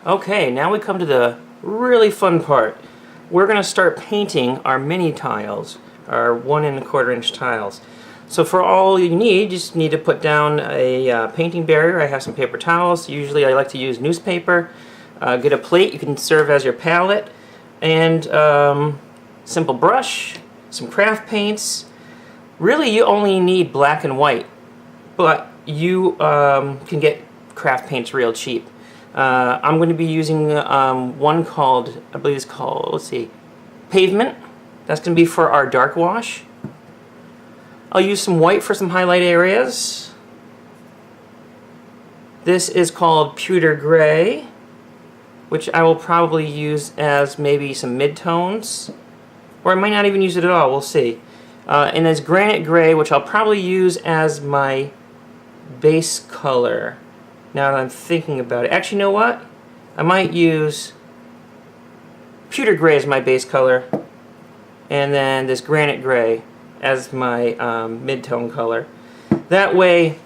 Okay, now we come to the really fun part. We're going to start painting our mini tiles, our 1 1/4 inch tiles. So for all you need, you just need to put down a painting barrier. I have some paper towels. Usually I like to use newspaper. Get a plate you can serve as your palette, and simple brush, some craft paints. Really you only need black and white, but you can get craft paints real cheap. I'm going to be using one called, I believe it's called, let's see, Pavement. That's going to be for our dark wash. I'll use some white for some highlight areas. This is called Pewter Gray, which I will probably use as maybe some mid-tones, or I might not even use it at all, we'll see. And there's Granite Gray, which I'll probably use as my base color. Now that I'm thinking about it. Actually, you know what? I might use Pewter Gray as my base color, and then this Granite Gray as my mid-tone color. That way,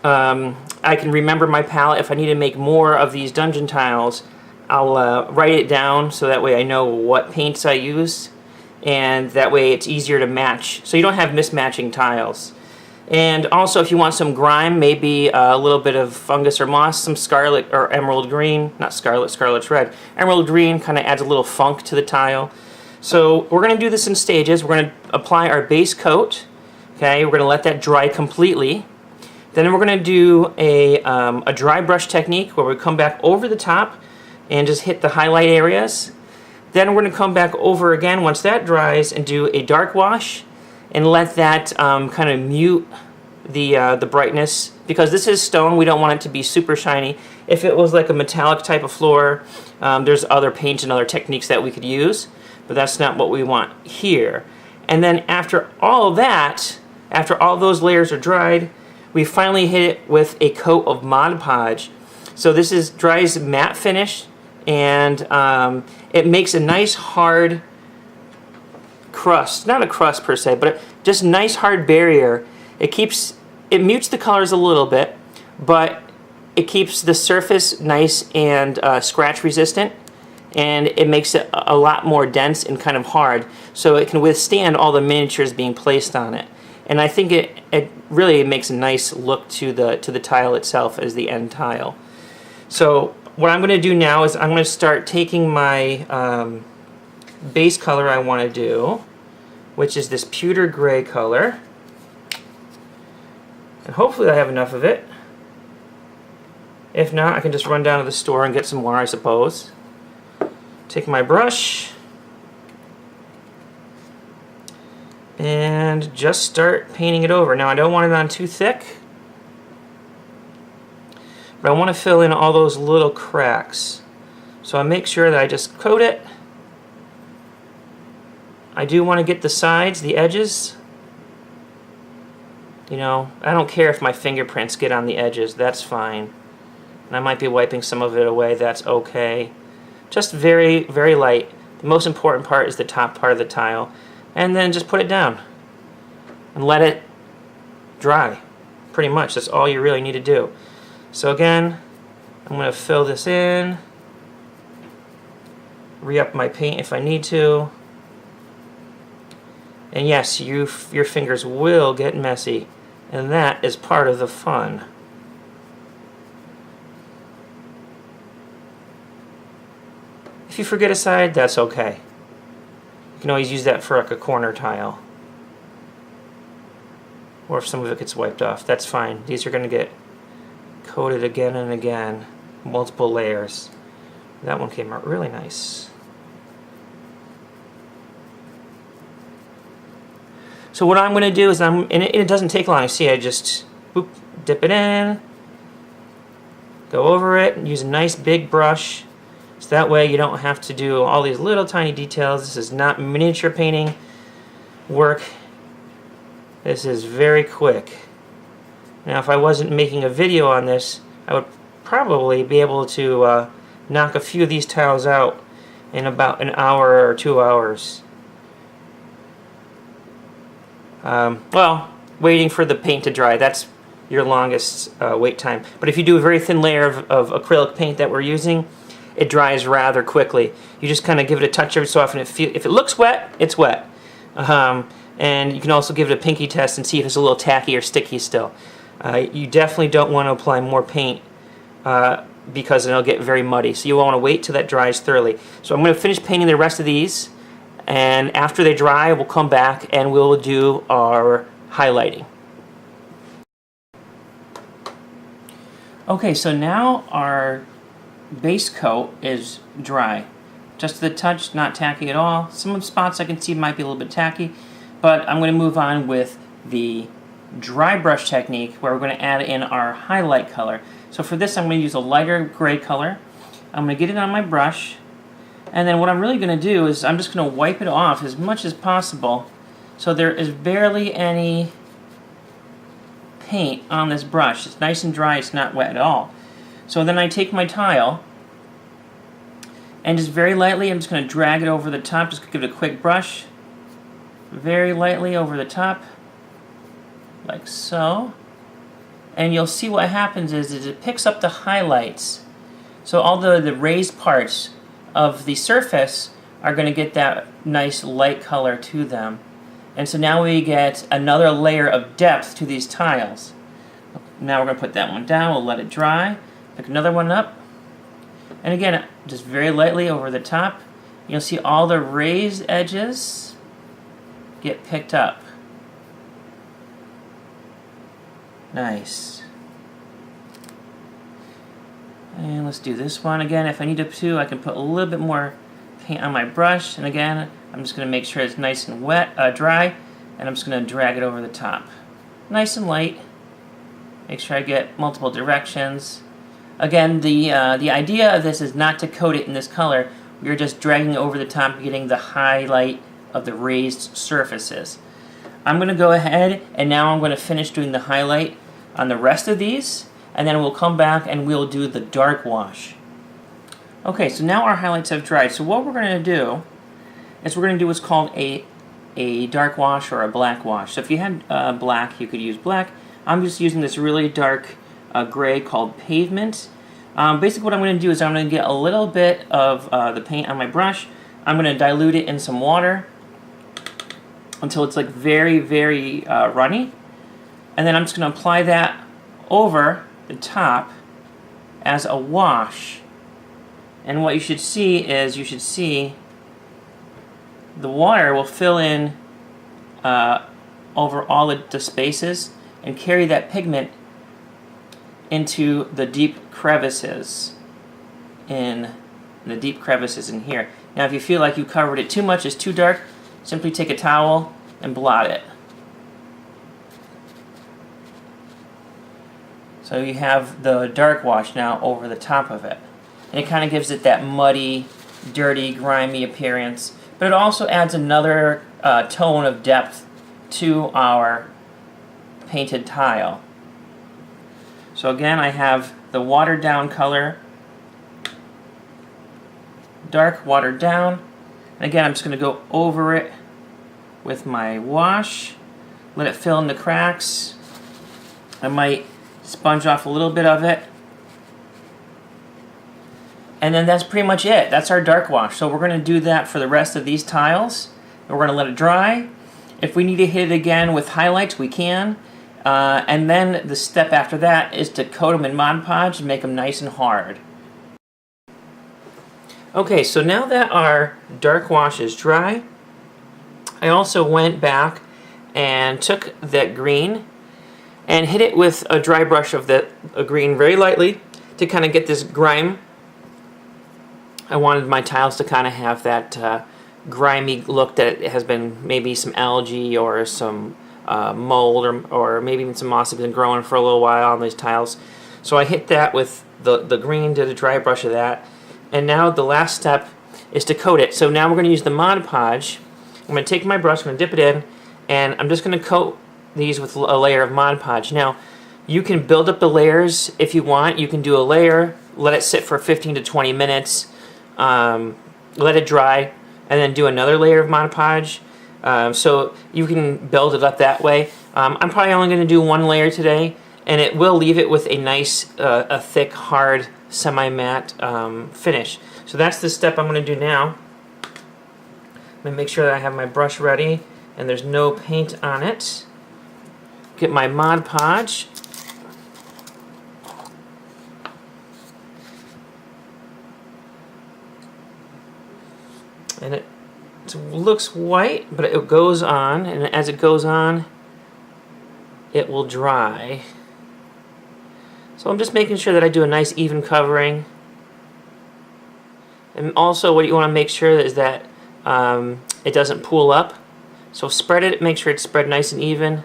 I can remember my palette. If I need to make more of these dungeon tiles, I'll write it down so that way I know what paints I use, and that way it's easier to match, so you don't have mismatching tiles. And also, if you want some grime, maybe a little bit of fungus or moss, some scarlet or emerald green, not scarlet, scarlet's red. Emerald green kind of adds a little funk to the tile. So we're going to do this in stages. We're going to apply our base coat. Okay, we're going to let that dry completely. Then we're going to do a dry brush technique where we come back over the top and just hit the highlight areas. Then we're going to come back over again once that dries and do a dark wash, and let that kind of mute the brightness, because this is stone. We don't want it to be super shiny. If it was like a metallic type of floor, there's other paints and other techniques that we could use, but that's not what we want here. And then after all that, after all those layers are dried, we finally hit it with a coat of Mod Podge. So this is dries matte finish, and it makes a nice hard crust, not a crust per se, but just nice hard barrier. It mutes the colors a little bit, but it keeps the surface nice and scratch resistant, and it makes it a lot more dense and kind of hard, so it can withstand all the miniatures being placed on it. And I think it really makes a nice look to the tile itself as the end tile. So what I'm going to do now is I'm going to start taking my base color I want to do, which is this Pewter Gray color, and hopefully I have enough of it. If not, I can just run down to the store and get some more, I suppose. Take my brush and just start painting it over. Now I don't want it on too thick, but I want to fill in all those little cracks. So I make sure that I just coat it. I do want to get the sides, the edges. You know, I don't care if my fingerprints get on the edges, that's fine. And I might be wiping some of it away, that's okay. Just very, very light. The most important part is the top part of the tile. And then just put it down and let it dry. Pretty much, that's all you really need to do. So again, I'm going to fill this in, re-up my paint if I need to. And yes, your fingers will get messy, and that is part of the fun. If you forget a side, that's okay. You can always use that for like a corner tile. Or if some of it gets wiped off, that's fine. These are going to get coated again and again, multiple layers. That one came out really nice. So what I'm going to do is, and it doesn't take long. See, I just boop, dip it in, go over it, and use a nice big brush. So that way you don't have to do all these little tiny details. This is not miniature painting work. This is very quick. Now if I wasn't making a video on this, I would probably be able to knock a few of these tiles out in about an hour or 2 hours. Well, waiting for the paint to dry, that's your longest wait time. But if you do a very thin layer of acrylic paint that we're using, it dries rather quickly. You just kind of give it a touch every so often. If it looks wet, it's wet. And you can also give it a pinky test and see if it's a little tacky or sticky still. You definitely don't want to apply more paint because it'll get very muddy. So you want to wait till that dries thoroughly. So I'm going to finish painting the rest of these, and after they dry, we'll come back and we'll do our highlighting. Okay, so now our base coat is dry. Just the touch, not tacky at all. Some spots I can see might be a little bit tacky, but I'm going to move on with the dry brush technique where we're going to add in our highlight color. So for this I'm going to use a lighter gray color. I'm going to get it on my brush, and then what I'm really going to do is I'm just going to wipe it off as much as possible so there is barely any paint on this brush. It's nice and dry, it's not wet at all. So then I take my tile and just very lightly I'm just going to drag it over the top, just give it a quick brush, very lightly over the top, like so. And you'll see what happens is it picks up the highlights. So all the raised parts of the surface are going to get that nice light color to them. And so now we get another layer of depth to these tiles. Now we're going to put that one down, we'll let it dry, pick another one up, and again, just very lightly over the top, you'll see all the raised edges get picked up. Nice. And let's do this one again. If I need to, I can put a little bit more paint on my brush, and again, I'm just going to make sure it's nice and wet, dry, and I'm just going to drag it over the top. Nice and light. Make sure I get multiple directions. Again, the idea of this is not to coat it in this color. We're just dragging it over the top, getting the highlight of the raised surfaces. I'm going to go ahead and now I'm going to finish doing the highlight on the rest of these, and then we'll come back and we'll do the dark wash. Okay, so now our highlights have dried. So what we're going to do is we're going to do what's called a dark wash or a black wash. So if you had black, you could use black. I'm just using this really dark gray called Pavement. Basically what I'm going to do is I'm going to get a little bit of the paint on my brush. I'm going to dilute it in some water until it's like very, very runny. And then I'm just going to apply that over the top as a wash. And what you should see is the water will fill in over all the spaces and carry that pigment into the deep crevices in here. Now if you feel like you covered it too much, it's too dark, simply take a towel and blot it. So you have the dark wash now over the top of it. And it kind of gives it that muddy, dirty, grimy appearance. But it also adds another tone of depth to our painted tile. So again, I have the watered down color, dark watered down. And again, I'm just going to go over it with my wash, let it fill in the cracks. I might sponge off a little bit of it. And then that's pretty much it. That's our dark wash. So we're going to do that for the rest of these tiles. We're going to let it dry. If we need to hit it again with highlights, we can. And then the step after that is to coat them in Mod Podge and make them nice and hard. Okay, so now that our dark wash is dry, I also went back and took that green and hit it with a dry brush of the green very lightly to kind of get this grime. I wanted my tiles to kind of have that grimy look that it has been maybe some algae or some mold or maybe even some moss has been growing for a little while on these tiles. So I hit that with the green, did a dry brush of that, and now the last step is to coat it. So now we're going to use the Mod Podge. I'm going to take my brush, I'm going to dip it in, and I'm just going to coat these with a layer of Mod Podge. Now, you can build up the layers if you want. You can do a layer, let it sit for 15 to 20 minutes, let it dry, and then do another layer of Mod Podge. So you can build it up that way. I'm probably only going to do one layer today, and it will leave it with a nice, a thick, hard, semi-matte finish. So that's the step I'm going to do now. I'm going to make sure that I have my brush ready and there's no paint on it. Get my Mod Podge. And it looks white, but it goes on, and as it goes on, it will dry. So I'm just making sure that I do a nice even covering. And also what you want to make sure is that it doesn't pool up. So spread it, make sure it's spread nice and even.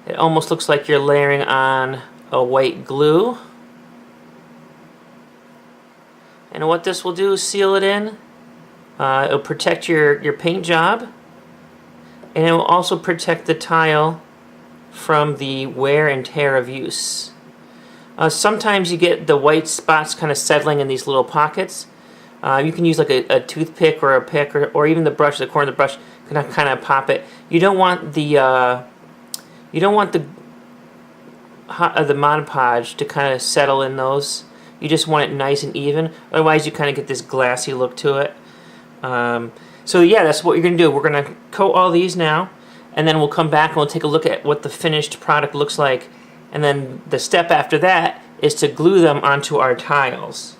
It almost looks like you're layering on a white glue. And what this will do is seal it in. It'll protect your paint job, and it will also protect the tile from the wear and tear of use. Sometimes you get the white spots kind of settling in these little pockets. You can use like a toothpick or a pick or even the brush, the corner of the brush, kind of pop it. You don't want the Mod Podge to kind of settle in those. You just want it nice and even. Otherwise, you kind of get this glassy look to it. So yeah, that's what you're going to do. We're going to coat all these now, and then we'll come back and we'll take a look at what the finished product looks like. And then the step after that is to glue them onto our tiles.